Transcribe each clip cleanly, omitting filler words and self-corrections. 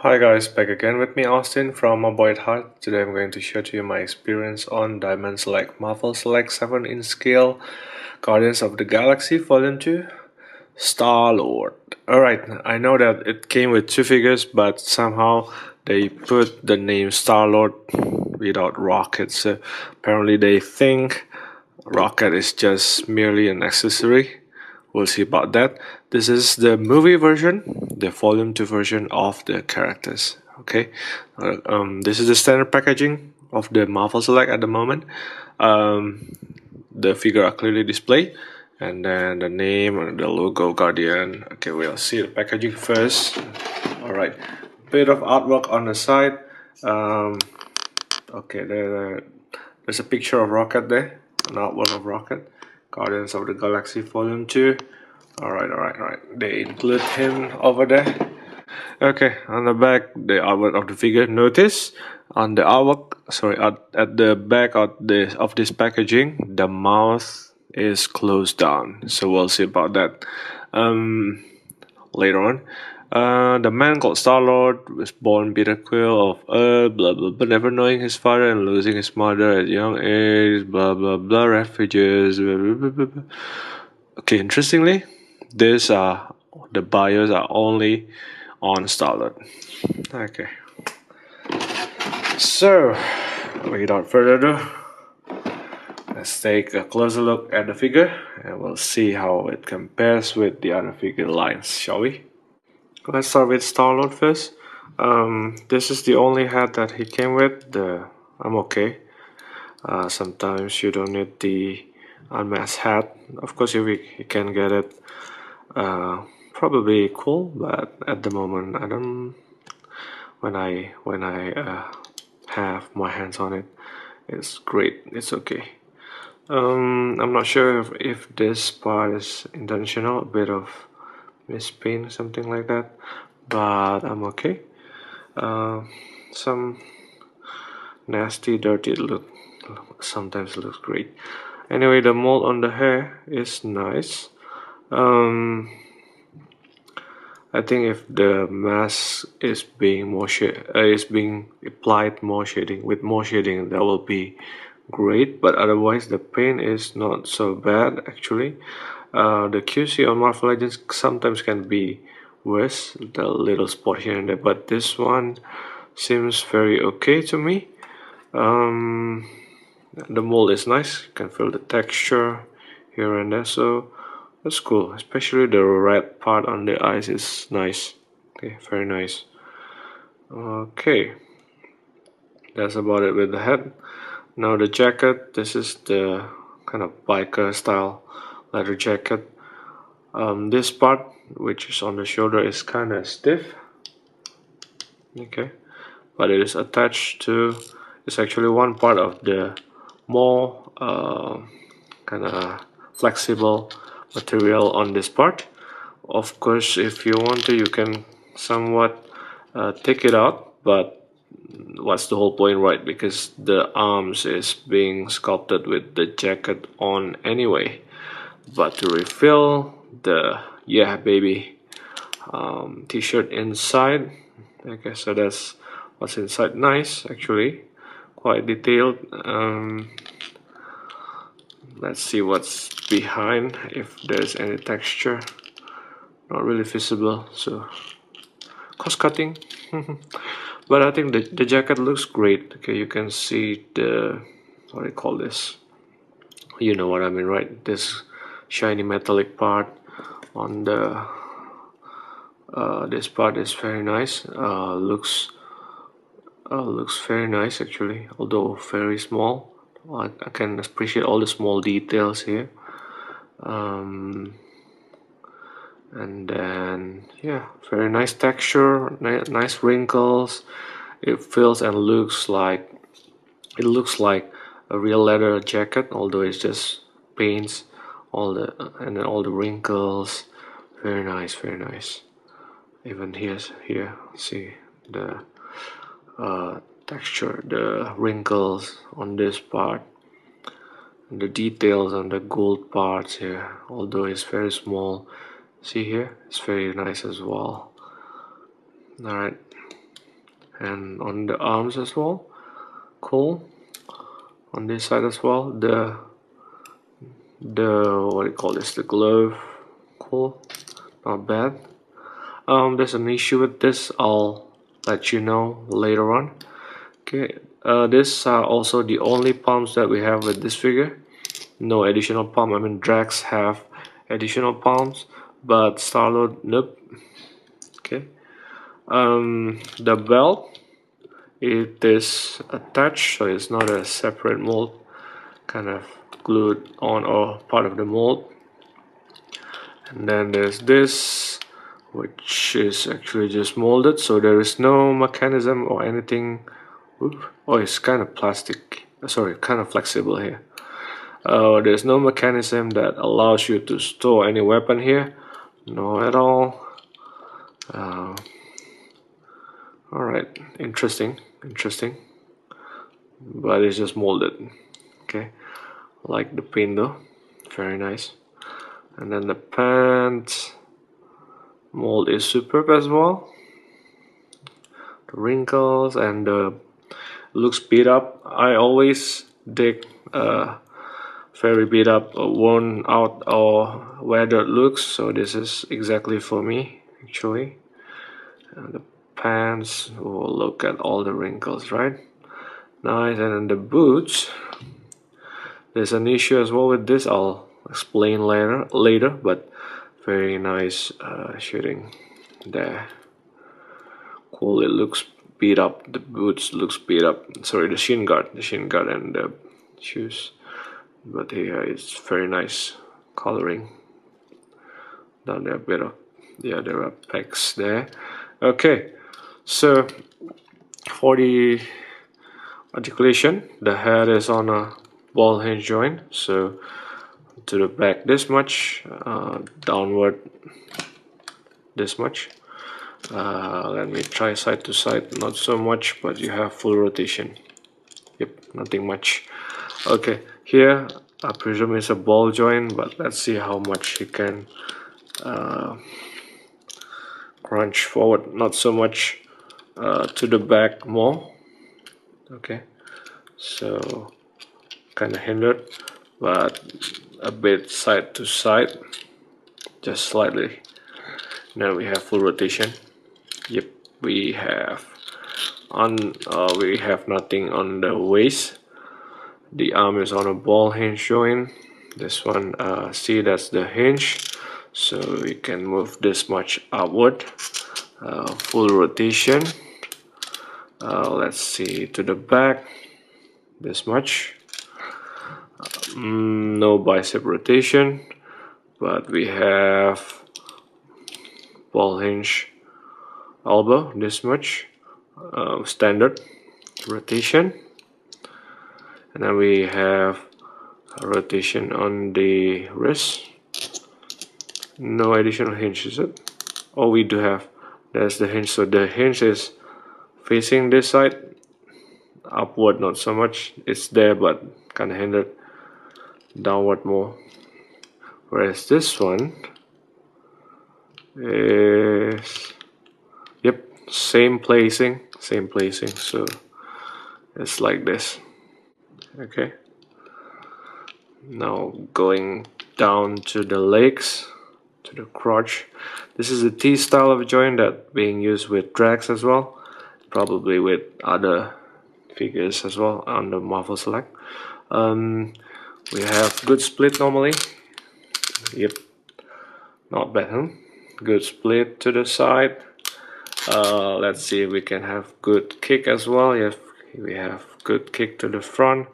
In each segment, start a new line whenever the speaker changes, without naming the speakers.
Hi guys, back again with me Austin from My Boy at Heart. Today I'm going to share to you my experience on Diamond Select Marvel Select 7 in scale Guardians of the Galaxy Volume 2 Star-Lord. Alright, I know that it came with two figures, but somehow they put the name Star-Lord without Rocket, so apparently they think Rocket is just merely an accessory. We'll see about that. This is the movie version, the volume 2 version of the characters. Okay, this is the standard packaging of the Marvel Select at the moment. The figure are clearly displayed, and then the name and the logo Guardian. Okay, we'll see the packaging first. Alright, bit of artwork on the side. Okay, there's a picture of Rocket there, an artwork of Rocket. Guardians of the Galaxy Volume 2. Alright. They include him over there. Okay, on the back, the artwork of the figure. Notice on the artwork, sorry, at the back of this packaging, the mouth is closed down. So we'll see about that later on. The man called Star-Lord was born Peter Quill of Earth, blah blah blah, never knowing his father and losing his mother at young age, blah blah blah, refugees, blah blah blah blah. Blah. Okay, interestingly, these are the bios are only on Star-Lord. Okay, so without further ado, let's take a closer look at the figure and we'll see how it compares with the other figure lines, shall we? Let's start with Star-Lord first. This is the only hat that he came with. I'm okay. Sometimes you don't need the unmasked hat. Of course, if you can get it, probably cool. But at the moment, I don't. When I have my hands on it, it's great. It's okay. I'm not sure if this part is intentional. A bit of mispaint, something like that, but I'm okay. Some nasty dirty look sometimes looks great. Anyway, the mold on the hair is nice. I think if the mask is being is being applied more shading with more shading, that will be great. But otherwise, the paint is not so bad actually. The QC on Marvel Legends sometimes can be worse, the little spot here and there, but this one seems very okay to me. The mold is nice, you can feel the texture here and there, so that's cool. Especially the red part on the eyes is nice. Okay, very nice. Okay, that's about it with the head. Now the jacket, this is the kind of biker style leather jacket. This part, which is on the shoulder, is kind of stiff. Okay, but it is attached to, it's actually one part of the more kind of flexible material on this part. Of course, if you want to, you can somewhat take it out, but what's the whole point, right? Because the arms is being sculpted with the jacket on anyway. But to refill the yeah baby t-shirt inside, okay, so that's what's inside. Nice, actually, quite detailed. Let's see what's behind, if there's any texture. Not really visible, so cost cutting. But I think the jacket looks great. Okay, you can see the, what do you call this, you know what I mean, right? This shiny metallic part on the this part is very nice. Looks very nice actually, although very small. I can appreciate all the small details here. And then yeah, very nice texture, nice wrinkles. It feels and looks like, it looks like a real leather jacket, although it's just paints all the, and then all the wrinkles. Very nice, very nice. Even here see the texture, the wrinkles on this part. the details on the gold parts here, although it's very small. See here, it's very nice as well. Alright, and on the arms as well, cool. On this side as well, the what do you call this, the glove, cool, not bad. There's an issue with this, I'll let you know later on. Okay, these are also the only pumps that we have with this figure. No additional pump. I mean, Drax have additional pumps, but Starlord, nope. Okay, the belt, it is attached, so it's not a separate mold, kind of glued on or part of the mold. And then there's this, which is actually just molded, so there is no mechanism or anything. Oh, it's kind of plastic, sorry, kind of flexible here. There's no mechanism that allows you to store any weapon here, no at all. Alright, interesting, but it's just molded. Okay, like the pin though, very nice. And then the pants mold is superb as well. The wrinkles and the looks beat up. I always dig very beat up, worn out or weathered looks, so this is exactly for me actually. And the pants, oh, look at all the wrinkles, right? Nice. And then the boots, there's an issue as well with this, I'll explain later, but very nice shading there. Cool, it looks beat up, the boots looks beat up, sorry, the shin guard and the shoes, but here it's very nice coloring down there, a bit of, yeah, there are pegs there. Okay, so for the articulation, the head is on a ball hinge joint, so to the back this much, downward this much. Let me try side to side, not so much, but you have full rotation. Yep, nothing much. Okay, here I presume it's a ball joint, but let's see how much you can crunch forward, not so much to the back more. Okay, so kind of hindered, but a bit side to side, just slightly. Now we have full rotation. Yep, we have nothing on the waist. The arm is on a ball hinge joint. This one, see, that's the hinge, so we can move this much upward. Full rotation. Let's see, to the back this much. No bicep rotation, but we have ball hinge elbow this much, standard rotation. And then we have a rotation on the wrist. No additional hinge, is it? Oh, we do have, there's the hinge, so the hinge is facing this side, upward not so much, it's there but kind of hindered, downward more. Whereas this one is, yep, same placing, so it's like this. Okay, now going down to the legs, to the crotch. This is a T style of joint that being used with Drax as well, probably with other figures as well on the Marvel Select. We have good split normally. Yep, not bad, huh? Good split to the side. Let's see if we can have good kick as well. Yes, we have good kick to the front.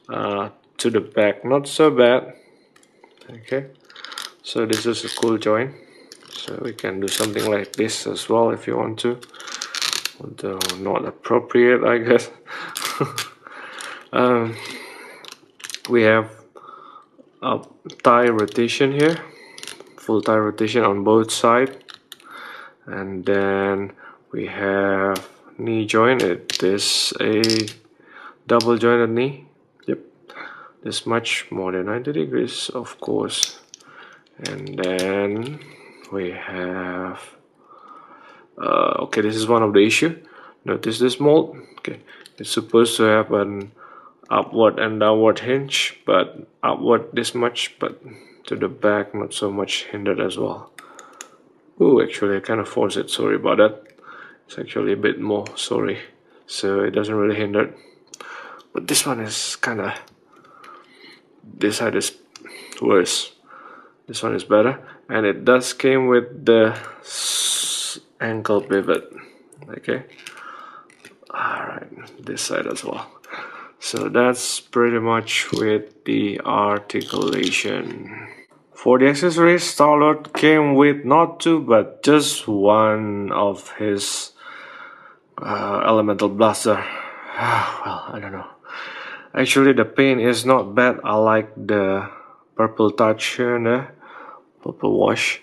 To the back, not so bad. Okay, so this is a cool joint, so we can do something like this as well if you want to, although not appropriate, I guess. We have a thigh rotation here, full thigh rotation on both sides, and then we have knee joint. It is a double jointed knee. Yep, this much, more than 90 degrees, of course. And then we have okay, this is one of the issue. Notice this mold. Okay, it's supposed to have an upward and downward hinge, but upward this much, but to the back not so much hindered as well. Oh, actually I kind of forced it, sorry about that. It's actually a bit more, sorry. So it doesn't really hinder, but this one is kind of, this side is worse. This one is better, and it does came with the ankle pivot. Okay, alright, this side as well. So that's pretty much with the articulation. For the accessories, Star-Lord came with not two but just one of his elemental blaster. Well, I don't know. Actually, the paint is not bad. I like the purple touch here and there, purple wash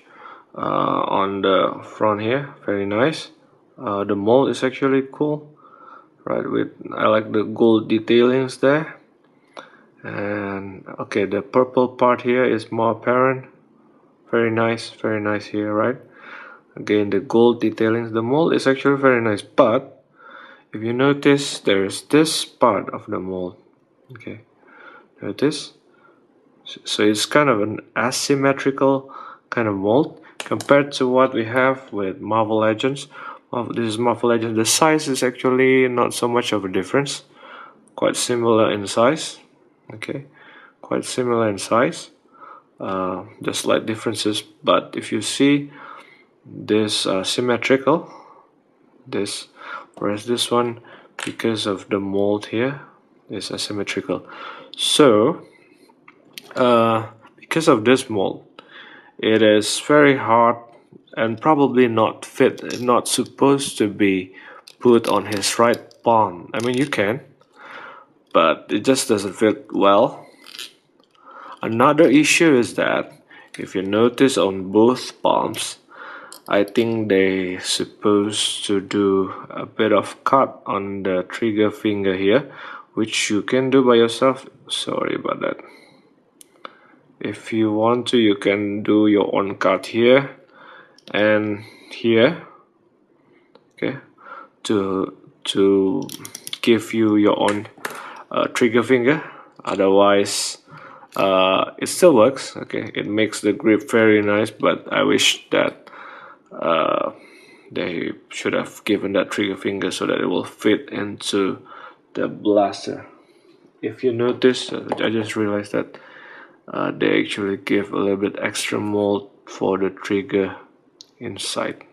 on the front here. Very nice. The mold is actually cool, right? With I like the gold detailings there. And okay, the purple part here is more apparent. Very nice here, right? Again, the gold detailings. The mold is actually very nice, but if you notice, there's this part of the mold. Okay, notice. So it's kind of an asymmetrical kind of mold compared to what we have with Marvel Legends. This is Marvel Legends. The size is actually not so much of a difference. Quite similar in size. Okay, quite similar in size. Just slight differences. But if you see this symmetrical, this, whereas this one, because of the mold here, is asymmetrical. So because of this mold, it is very hard and probably not fit, not supposed to be put on his right palm. I mean, you can, but it just doesn't fit well. Another issue is that if you notice on both palms, I think they supposed to do a bit of cut on the trigger finger here, which you can do by yourself. Sorry about that. If you want to, you can do your own cut here and here, okay, to give you your own trigger finger. Otherwise, it still works. Okay, it makes the grip very nice, but I wish that they should have given that trigger finger so that it will fit into the blaster. If you notice, I just realized that they actually give a little bit extra mold for the trigger inside,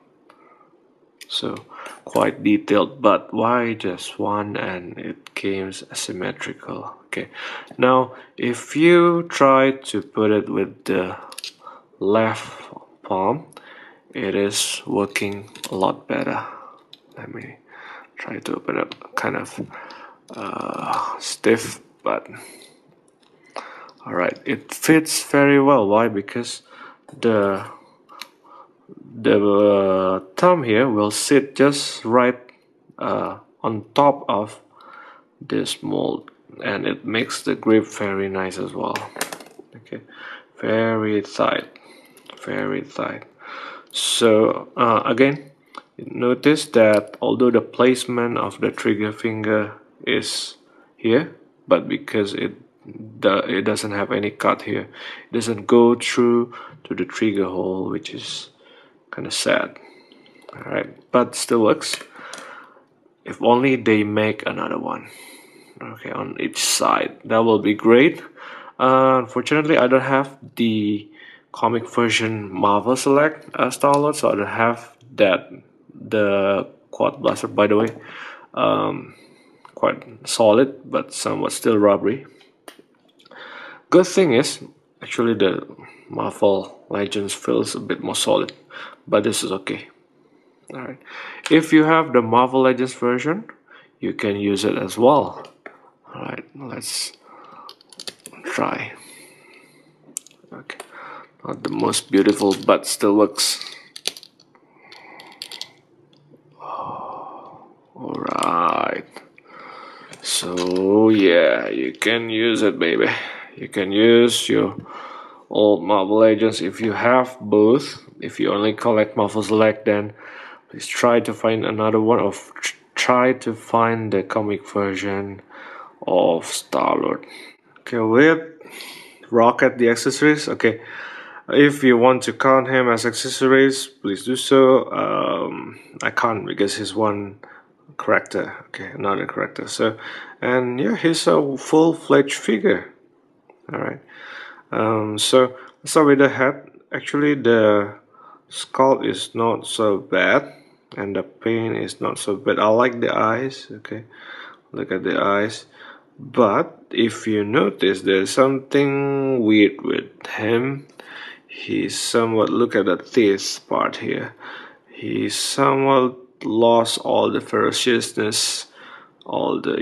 so quite detailed. But why just one and it came asymmetrical? Okay, now if you try to put it with the left palm, it is working a lot better. Let me try to open up. Kind of stiff, but alright, it fits very well. Why? Because the thumb here will sit just right on top of this mold, and it makes the grip very nice as well. Okay, very tight, very tight. So again, notice that although the placement of the trigger finger is here, but because it doesn't have any cut here, it doesn't go through to the trigger hole, which is kind of sad. Alright, but still works. If only they make another one, okay, on each side, that will be great. Unfortunately, I don't have the comic version Marvel Select Star-Lord, so I don't have that, the quad blaster, by the way. Quite solid, but somewhat still rubbery. Good thing is, actually the Marvel Legends feels a bit more solid, but this is okay. Alright, if you have the Marvel Legends version, you can use it as well. Alright, let's try. Okay, not the most beautiful, but still works. Alright, so yeah, you can use it, baby. You can use your old Marvel Legends if you have both. If you only collect Marvel's leg, then please try to find another one, or try to find the comic version of Star-Lord. Okay, with Rocket the accessories. Okay, if you want to count him as accessories, please do so. I can't because he's one character. Okay, another character. So, and yeah, he's a full-fledged figure. All right. So let's start with the head. Actually, the sculpt is not so bad, and the paint is not so bad. I like the eyes. Okay, look at the eyes. But if you notice, there's something weird with him. He's somewhat, look at the teeth part here. He somewhat lost all the ferociousness, all the,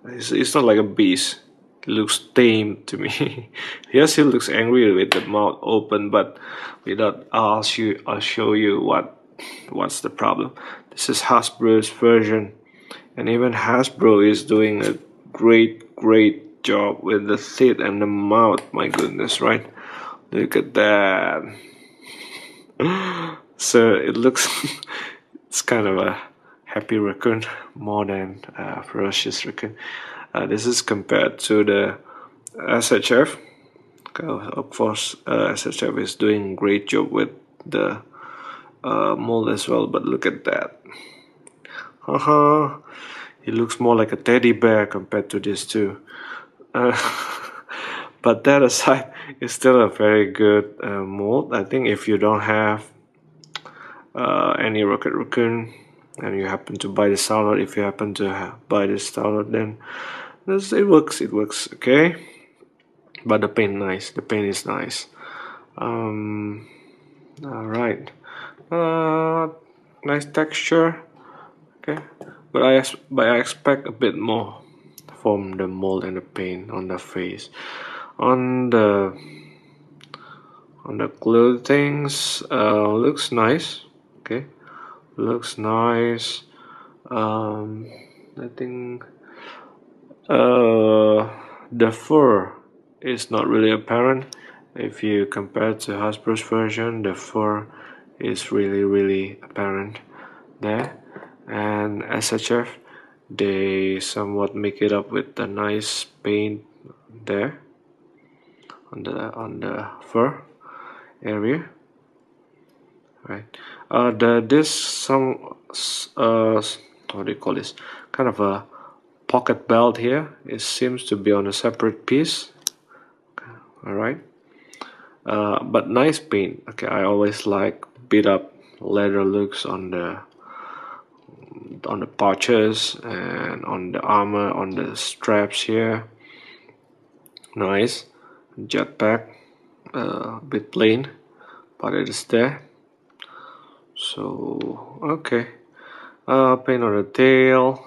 it's not like a beast. He looks tame to me. Yes, he looks angry with the mouth open, but without, I'll show you what's the problem. This is Hasbro's version, and even Hasbro is doing a great job with the teeth and the mouth. My goodness, right? Look at that. So it looks it's kind of a happy raccoon more than a ferocious raccoon. This is compared to the SHF. Of course, SHF is doing a great job with the mold as well, but look at that. Haha, he looks more like a teddy bear compared to these two. Uh, but that aside, it's still a very good mold. I think if you don't have any Rocket Raccoon and you happen to buy the Star-Lord, if you happen to buy the Star-Lord, then it works okay. But the paint is nice. All right, nice texture. Okay, but I expect a bit more from the mold and the paint on the face. On the clothings, looks nice. Okay, looks nice. I think the fur is not really apparent. If you compare to Hasbro's version, the fur is really apparent there. And SHF, they somewhat make it up with a nice paint there on the fur area, right? This some what do you call this? Kind of a pocket belt here. It seems to be on a separate piece. All right, but nice paint. Okay, I always like beat up leather looks on the pouches and on the armor, on the straps here. Nice jetpack, a bit plain, but it is there. So okay, paint on the tail.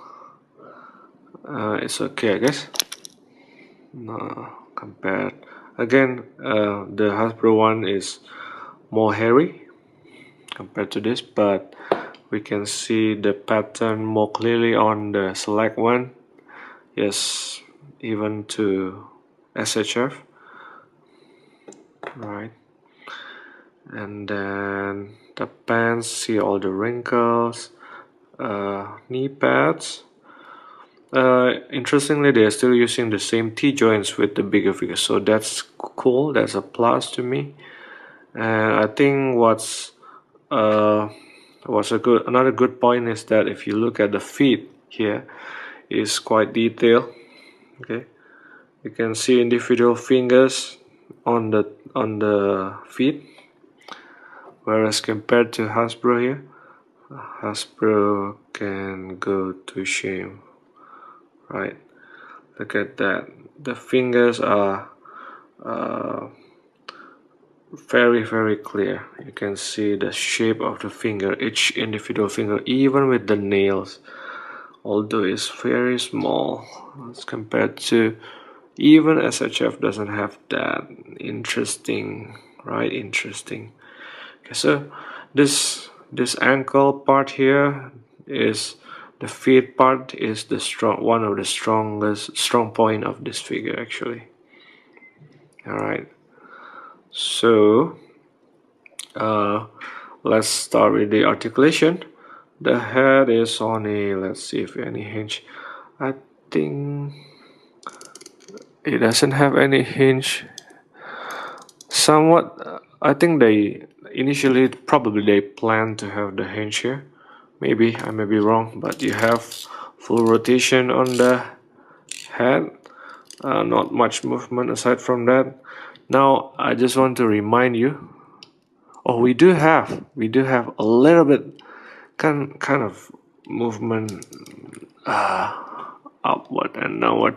It's okay, I guess. Compared again, the Hasbro one is more hairy compared to this, but we can see the pattern more clearly on the select one. Yes, even to SHF. Right, and then the pants, see all the wrinkles. Knee pads. Interestingly, they are still using the same T-joints with the bigger figure, so that's cool. That's a plus to me. And I think what's another good point is that if you look at the feet here, is quite detailed. Okay, you can see individual fingers on the feet, whereas compared to Hasbro here, Hasbro can go to shame. Right, look at that. The fingers are very clear. You can see the shape of the finger, each individual finger, even with the nails, although it's very small as compared to even SHF doesn't have that. Interesting, right? Interesting. Okay, so this ankle part here is the feet part is the strong one of the strong point of this figure actually. All right, so uh, let's start with the articulation. The head is on a, let's see if any hinge. I think it doesn't have any hinge. Somewhat, I think they initially probably they plan to have the hinge here. Maybe I may be wrong, but you have full rotation on the head. Not much movement aside from that. Now I just want to remind you. Oh, we do have a little bit kind of movement upward and downward,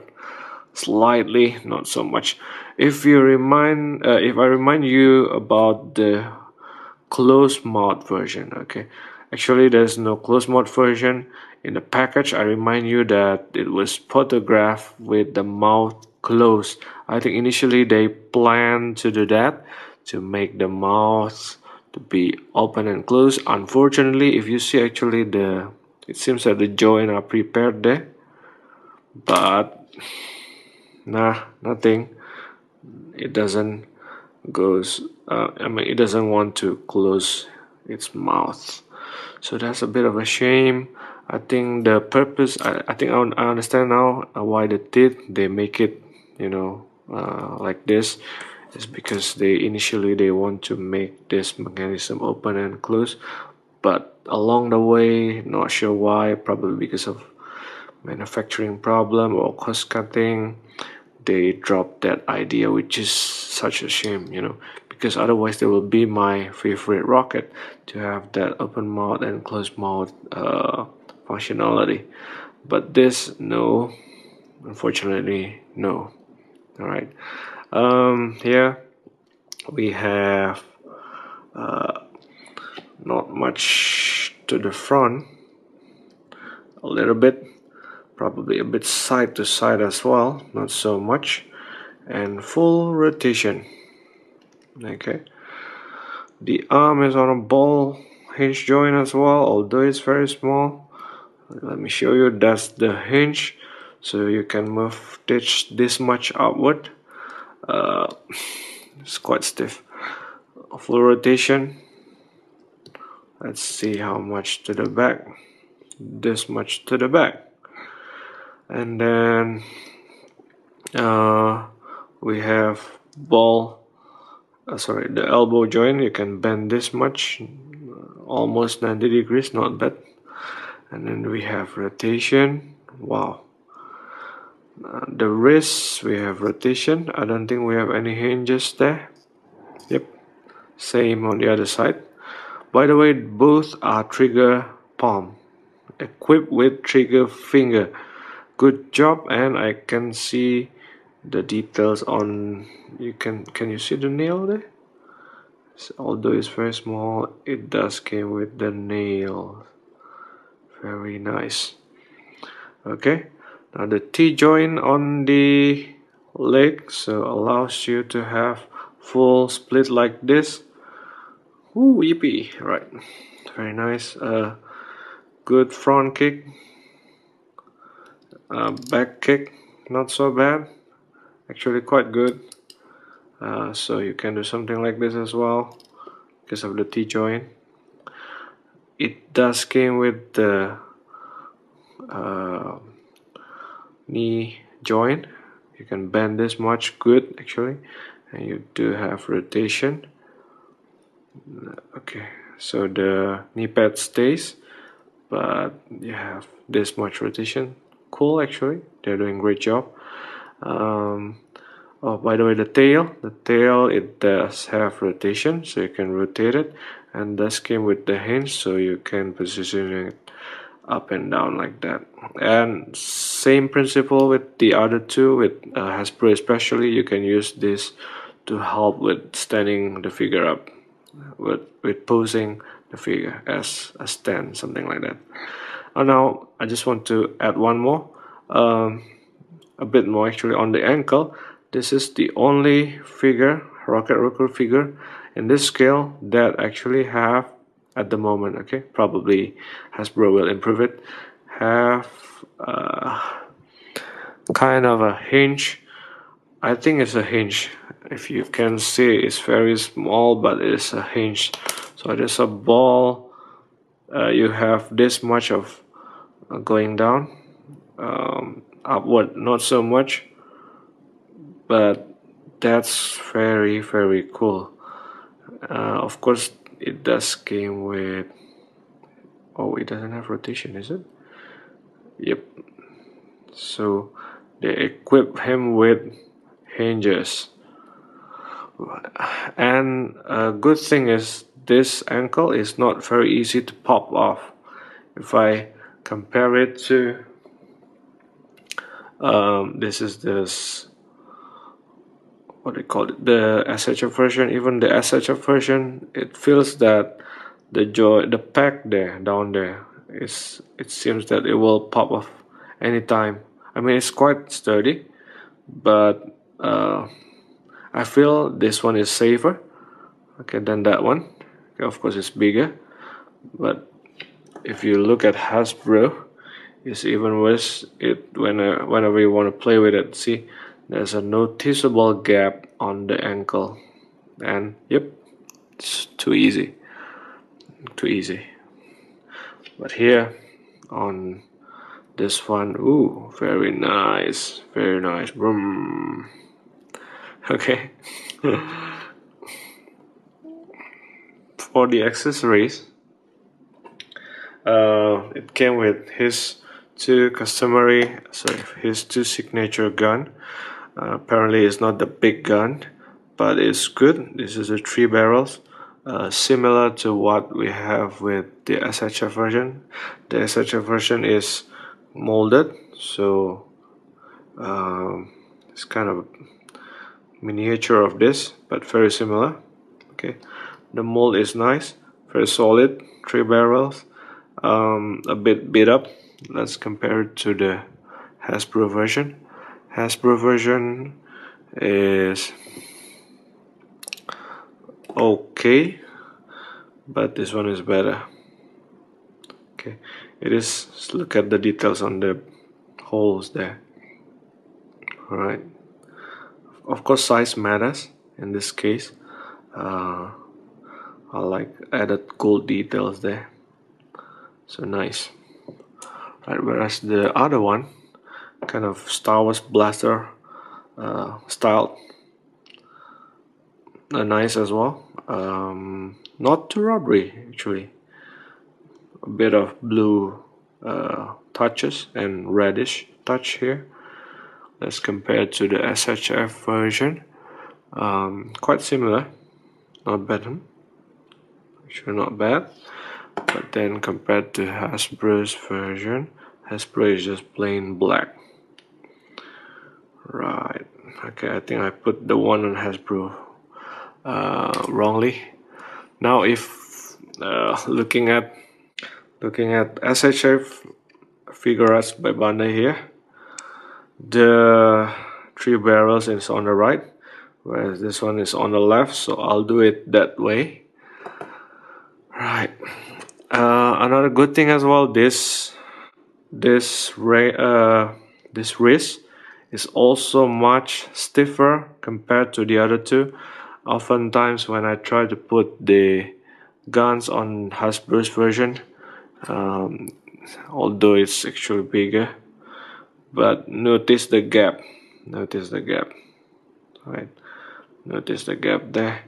slightly, not so much. If I remind you about the closed mouth version, okay, actually there's no closed mouth version in the package. I remind you that it was photographed with the mouth closed. I think initially they planned to do that, to make the mouth to be open and closed. Unfortunately, if you see, actually it seems that the joint are prepared there, but nah, nothing. It doesn't goes I mean, it doesn't want to close its mouth, so that's a bit of a shame. I think the purpose, I think I understand now why they did they make it, like this, is because they initially they want to make this mechanism open and close, but along the way, not sure why, probably because of manufacturing problem or cost cutting, they dropped that idea, which is such a shame, because otherwise they will be my favorite rocket to have that open mouth and closed mouth functionality. But this, no, unfortunately, no. All right. Here we have not much to the front, a little bit, probably a bit side to side as well, not so much, and full rotation. Okay, the arm is on a ball hinge joint as well, although it's very small. Let me show you, that's the hinge, so you can move this much upward. It's quite stiff. Full rotation. Let's see how much to the back. This much to the back. And then we have the elbow joint. You can bend this much, almost 90 degrees, not bad. And then we have rotation. Wow. The wrist, we have rotation. I don't think we have any hinges there. Yep, same on the other side. By the way, both are trigger palm, equipped with trigger finger. Good job. And I can see the details on, can you see the nail there? So, although it's very small, it does came with the nail. Very nice. Okay, now the T-joint on the leg, so allows you to have full split like this. Ooh, yippee. Right, very nice. Good front kick, back kick, not so bad, actually quite good. So you can do something like this as well because of the T-joint. It does came with the knee joint. You can bend this much, good actually, and you do have rotation. Okay, so the knee pad stays, but you have this much rotation. Cool, actually, they're doing a great job. Oh, by the way, the tail, it does have rotation, so you can rotate it, and this came with the hinge, so you can position it up and down like that. And same principle with the other two, with Hasbro especially, you can use this to help with standing the figure up, with posing the figure as a stand, something like that. Now I just want to add one more, a bit more actually, on the ankle. This is the only figure, Rocket Raccoon figure in this scale that actually have, at the moment, okay, probably Hasbro will improve it, have kind of a hinge. I think it's a hinge if you can see, it's very small, but it's a hinge. So there's a ball. You have this much of going down, upward not so much, but that's very cool. Of course it does came with, oh, it doesn't have rotation, is it? Yep. So they equip him with hinges, and a good thing is this ankle is not very easy to pop off. If I compare it to this what they call it, the SHF version. Even the SHF version, it feels that the peg there, down there, is, it seems that it will pop off anytime. I mean, it's quite sturdy, but I feel this one is safer, okay, than that one. Okay, of course it's bigger, but if you look at Hasbro, it's even worse. Whenever you want to play with it, see, there's a noticeable gap on the ankle, and yep, it's too easy. But here on this one, ooh, very nice. Boom. Okay. For the accessories, it came with his his two signature gun. Apparently it's not the big gun, but it's good. This is a 3 barrels, similar to what we have with the SHF version. The SHF version is molded, so it's kind of a miniature of this, but very similar. Okay, the mold is nice, very solid, 3 barrels, a bit beat up. Let's compare it to the Hasbro version. Hasbro version is okay, but this one is better. Okay, it is. Let's look at the details on the holes there. All right, of course size matters in this case. I like added gold details there, so nice. Right, whereas the other one, kind of Star Wars blaster style, nice as well. Not too rubbery actually. A bit of blue touches and reddish touch here. Let's compare to the SHF version. Quite similar, not bad, actually not bad. But then compared to Hasbro's version, Hasbro is just plain black. Right. Okay, I think I put the one on Hasbro wrongly. Now, if looking at SHF figure arts by Bandai here, the 3 barrels is on the right, whereas this one is on the left, so I'll do it that way. Right. Another good thing as well, this wrist is also much stiffer compared to the other two. Oftentimes when I try to put the guns on Hasbro's version, although it's actually bigger, but notice the gap. Right, notice the gap there.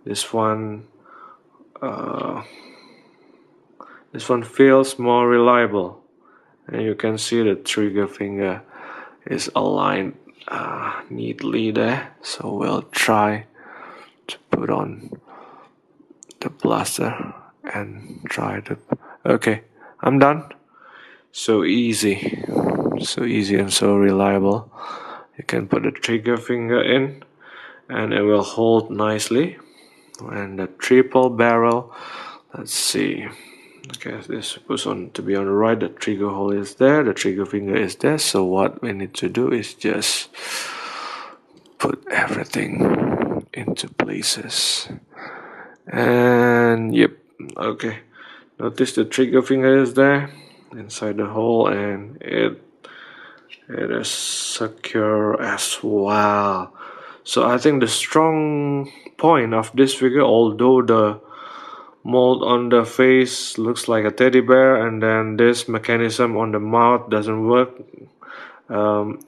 This one feels more reliable, and you can see the trigger finger is aligned neatly there. So we'll try to put on the blaster and try to, okay, I'm done. So easy and so reliable. You can put the trigger finger in and it will hold nicely. And the triple barrel, let's see, okay, this is supposed to be on the right. The trigger hole is there, the trigger finger is there, so what we need to do is just put everything into places. And yep, okay, notice the trigger finger is there inside the hole, and It is secure as well. So I think the strong point of this figure, although the mold on the face looks like a teddy bear and then this mechanism on the mouth doesn't work,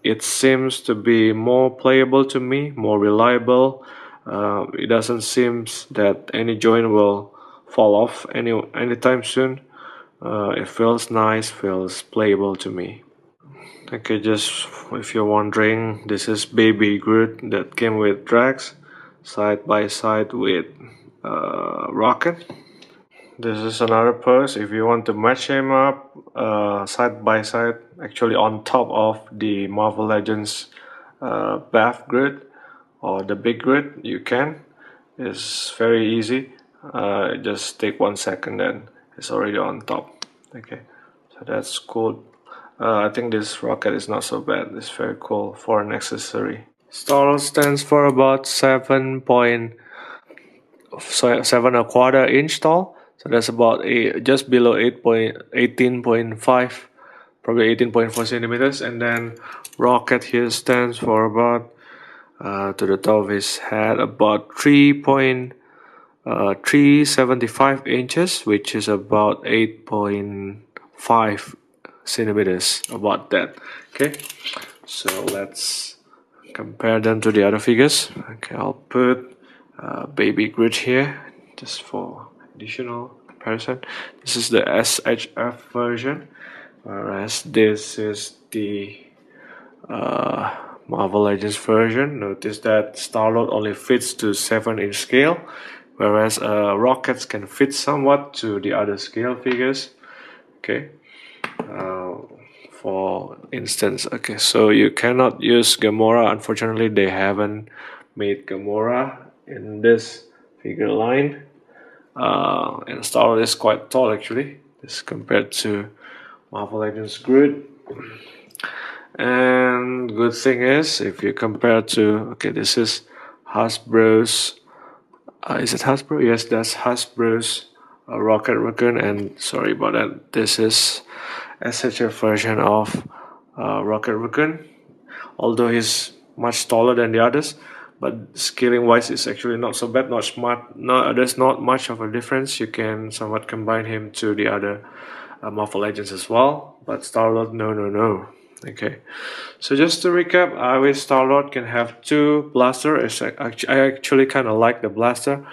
it seems to be more playable to me, more reliable. It doesn't seem that any joint will fall off anytime soon. It feels nice, feels playable to me. Okay, just if you're wondering, this is Baby Groot that came with Drax, side by side with Rocket. This is another pose if you want to match him up side by side, actually on top of the Marvel Legends Bath Grid or the Big Grid, you can. It's very easy. Just take 1 second and it's already on top. Okay, so that's cool. I think this rocket is not so bad. It's very cool for an accessory. Star stands for about 7.25 inch tall, so that's about just below 18.5, probably 18.4 centimeters. And then rocket here stands for about to the top of his head about 3.375 inches, which is about 8.5 centimeters, about that. Okay, so let's compare them to the other figures. Okay, I'll put Baby Groot here just for additional comparison. This is the SHF version, whereas this is the Marvel Legends version. Notice that Star-Lord only fits to 7-inch scale, whereas rockets can fit somewhat to the other scale figures. Okay, for instance, okay, so you cannot use Gamora. Unfortunately, they haven't made Gamora in this figure line. And Star-Lord is quite tall actually, as compared to Marvel Legends Groot. And good thing is, if you compare to, okay, this is Hasbro's, is it Hasbro? Yes, that's Hasbro's Rocket Raccoon, and sorry about that, this is SHF version of Rocket Raccoon. Although he's much taller than the others, but scaling wise it's actually not so bad, not smart. No, there's not much of a difference. You can somewhat combine him to the other Marvel Legends as well, but Star-Lord, no. Okay, so just to recap, I wish Star-Lord can have two blasters. I actually kind of like the blaster,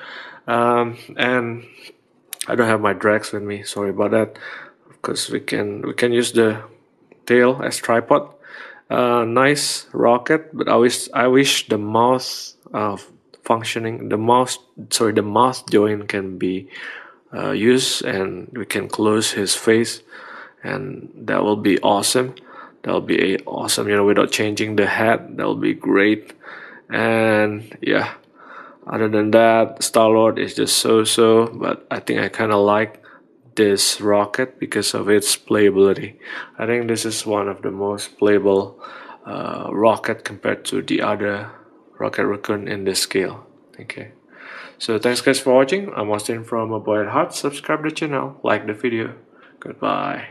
and I don't have my Drax with me. Sorry about that, because we can use the tail as tripod. Nice rocket, but I wish the mouth functioning, the mouth joint can be used, and we can close his face, and that will be awesome. That will be awesome, without changing the head. That will be great. And yeah, other than that, Star-Lord is just so, but I think I kind of like this rocket because of its playability. I think this is one of the most playable rocket compared to the other Rocket Raccoon in this scale. Okay, so thanks guys for watching. I'm Austin from A Boy at Heart. Subscribe the channel, like the video. Goodbye.